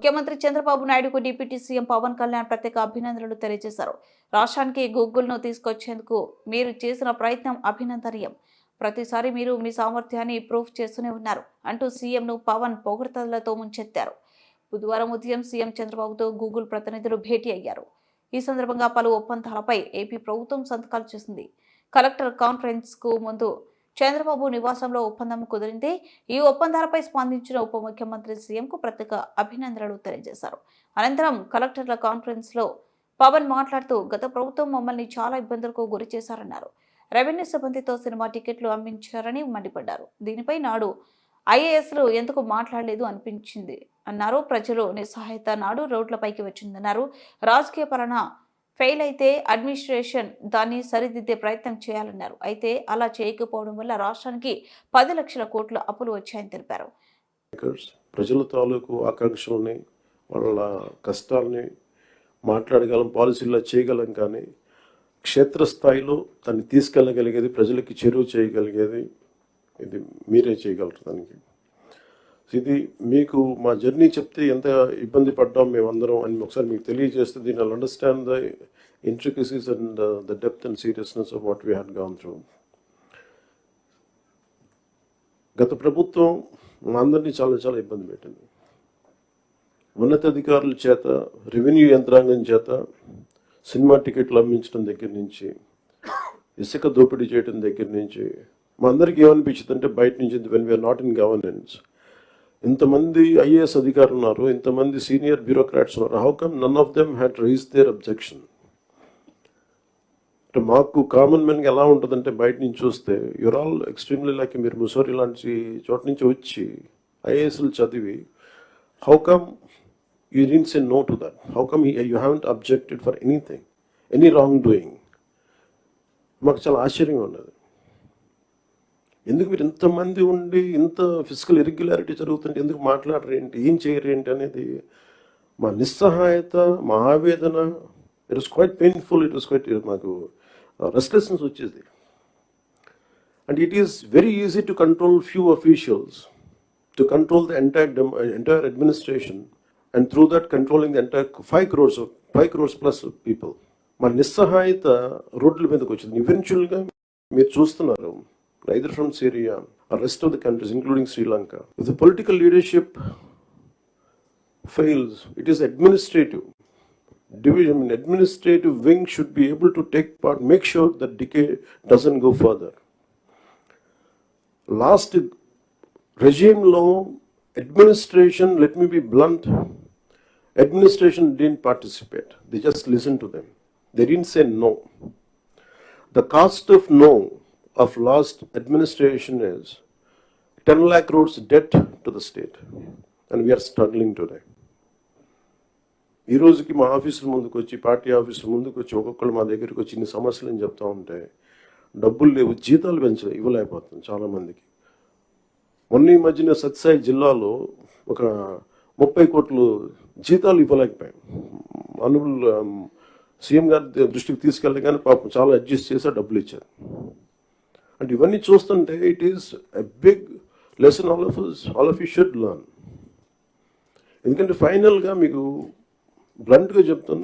ముఖ్యమంత్రి చంద్రబాబు నాయుడుకు deputy CM Pawan Kalyan ప్రత్యేక అభినందనలు తెలియజేశారు. రాష్ట్రానికి గూగుల్ను తీసుకొచ్చేందుకు మీరు చేసిన ప్రయత్నం అభినందనీయం. ప్రతిసారి మీరు మీ సామర్థ్యాన్ని ప్రూఫ్ చేస్తూనే ఉన్నారు అంటూ సీఎంను పవన్ పొగడ్తలతో ముంచెత్తారు. బుధవారం ఉదయం సీఎం చంద్రబాబుతో గూగుల్ ప్రతినిధులు భేటీ అయ్యారు. ఈ సందర్భంగా పలు ఒప్పందాలపై ఏపీ ప్రభుత్వం సంతకాలు చేసింది. కలెక్టర్ కాన్ఫరెన్స్ కు ముందు చంద్రబాబు నివాసంలో ఒప్పందం కుదిరింది. ఈ ఒప్పందాలపై స్పందించిన ఉప ముఖ్యమంత్రి సీఎంకు ప్రత్యేక అభినందనలు తెలియజేశారు. అనంతరం కలెక్టర్ల కాన్ఫరెన్స్ లో పవన్ మాట్లాడుతూ గత ప్రభుత్వం మమ్మల్ని చాలా ఇబ్బందులకు గురి చేశారన్నారు. రెవెన్యూ సిబ్బందితో సినిమా టికెట్లు అమ్మించారని మండిపడ్డారు. దీనిపై నాడు ఐఏఎస్లు ఎందుకు మాట్లాడలేదు అనిపించింది అన్నారు. ప్రజలు నిస్సహాయత నాడు రోడ్లపైకి వచ్చిందన్నారు. రాజకీయ పాలన ఫెయిల్ అయితే అడ్మినిస్ట్రేషన్ దాన్ని సరిదిద్దే ప్రయత్నం చేయాలన్నారు. అయితే అలా చేయకపోవడం వల్ల రాష్ట్రానికి 10 లక్షల కోట్ల అప్పులు వచ్చాయని తెలిపారు. ప్రజల తాలూకు ఆకాంక్షల్ని వాళ్ళ కష్టాలని మాట్లాడగలం, పాలసీల్లో చేయగలం, కానీ క్షేత్రస్థాయిలో దాన్ని తీసుకెళ్ళగలిగేది, ప్రజలకి చేరువ చేయగలిగేది ఇది మీరే చేయగలరు. దానికి ఇది మీకు మా జర్నీ చెప్తే ఎంత ఇబ్బంది పడ్డాం మేమందరం అని ఒకసారి మీకు తెలియజేస్తే దీని understand the intricacies and the depth and seriousness of what we had gone through. గత ప్రభుత్వం మా అందరినీ చాలా చాలా ఇబ్బంది పెట్టింది. ఉన్నతాధికారుల చేత, రెవెన్యూ యంత్రాంగం చేత సినిమా టికెట్లు అమ్మించడం దగ్గర నుంచి, ఇసుక దోపిడీ చేయడం దగ్గర నుంచి మా అందరికీ ఏమనిపించింది అంటే బయట నుంచి when we are not in governance, ఇంతమంది ఐఏఎస్ అధికారులు ఉన్నారు, ఇంతమంది సీనియర్ బ్యూరోక్రాట్స్ ఉన్నారు, how come none of them had raise their objection. అంటే మాకు కామన్ మెన్గా ఎలా ఉంటుందంటే బయట నుంచి చూస్తే యూర్ ఆల్ ఎక్స్ట్రీమ్లీ లైక్ మీరు ముసోరి లాంటి చోట నుంచి వచ్చి ఐఏఎస్లు చదివి how come you didn't say no to that, how come you haven't objected for anything, any wrong doing. మాకు చాలా ఆశ్చర్యంగా ఉన్నది. ఎందుకు మీరు ఇంతమంది ఉండి ఇంత ఫిజికల్ ఇర్రెగ్యులారిటీ జరుగుతుంటే ఎందుకు మాట్లాడరు ఏంటి, ఏం చేయరు ఏంటి అనేది మా నిస్సహాయత, మా ఆవేదన. It was quite painful, it was quite, మాకు రెస్ట్లెస్నెస్ వచ్చేది. And it is very easy to control few officials, to control the entire administration, and through that controlling the entire 5 crores plus people. మా నిస్సహాయత రోడ్ల మీదకి వచ్చింది. ఈవెన్చువల్గా మీరు చూస్తున్నారు, either from Syria or rest of the countries, including Sri Lanka. If the political leadership fails, it is administrative division. Administrative wing should be able to take part, make sure that decay doesn't go further. Last regime law, administration, let me be blunt, administration didn't participate. They just listened to them. They didn't say no. The cost of no of last administration is 10 lakh crores debt to the state, and we are struggling today. ఈ రోజుకి మా ఆఫీసుల ముందుకు వచ్చి, party ఆఫీసుల ముందుకు వచ్చి ఒక్కొక్కరు మా దగ్గరికి వచ్చి ఇన్ని సమస్యలు అని చెప్తా ఉంటే డబ్బులు లేవు, జీతాలు ఇవ్వలేకపోతుంది చాలామందికి. మొన్న ఈ మధ్యన సత్యసాయి జిల్లాలో ఒక 30 కోట్లు జీతాలు ఇవ్వలేకపోయాం. అనుబుల్ సీఎం గారి దృష్టికి తీసుకెళ్ళి కానీ పాపం చాలా అడ్జస్ట్ చేసి డబ్బులు ఇచ్చారు. అంటే ఇవన్నీ చూస్తుంటే it is a big lesson all of you should learn. ఎందుకంటే ఫైనల్గా మీకు బ్లంట్గా చెప్తాను,